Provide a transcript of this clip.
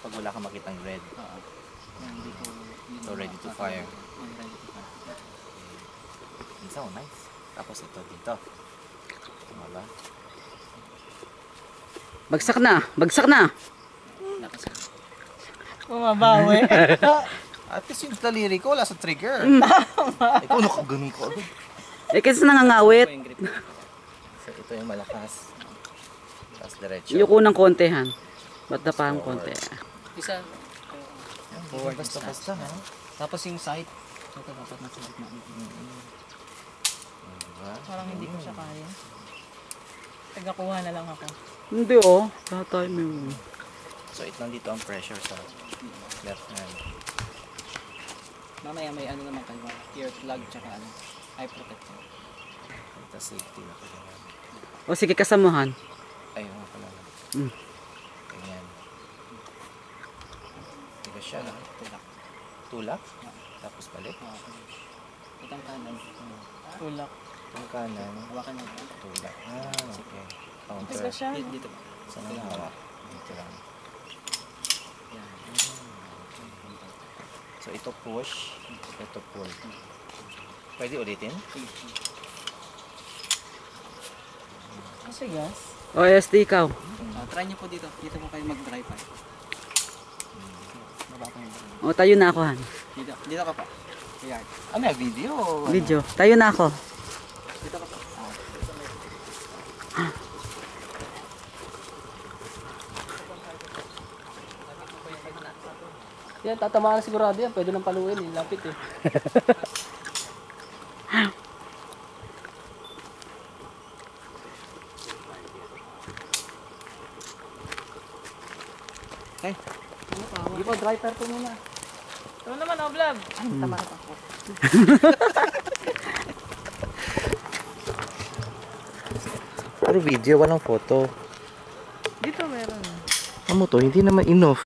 Pag wala kang makitang red. Oo. So ready to fire. Ready to fire. So nice. Tapos ito dito. Tama ba? Bagsak na! Bagsak na! Bumabawi. At least yung daliri ko wala sa trigger. Ikaw nakaganon ko agad. Eh kasi nangangawit. Yung grip. So ito yung malakas. Tapos diretso. Yuko ng kontehan. Ba't na parang konti? Isa. Forward basta ha. Tapos yung side. Ito dapat nasa gitna. Diba? Parang hindi ko siya kaya. Tagakuha na lang ako. Hindi oh. Tatay mo. So ito nandito ang pressure sa left hand. Mamaya may ano naman kayo. Earplug tsaka ano. Eye protector. Tapos safety na pala. O sige, kasamahan. Ayun nga pala. Ganyan. Diba siya na? Tulak. Tulak? Tapos balik. Itang kanan. Tulak. Yung kanan. Hawakan mo. Tulak. Okay. Counter. Dito siya. Dito. Saan ang hawak? Dito lang. Yan. So ito push, ito pull. Pwede ulitin? Kasi gas. O SD ikaw. Try nyo po dito. Dito po kayo mag-dry pa. Baba ko yun. O tayo na ako han. Dito. Dito ka pa. Ayan. Ano yung video? Video. Tayo na ako. Dito ka pa. Yan, tatamaan na sigurado yan. Pwede nang paluin eh. Lapit eh. Okay. Hindi po, dry fire po muna. Ito naman, Oblab. Ay, tama ka po. Pero video, walang photo. Dito meron. Ano to? Hindi naman enough.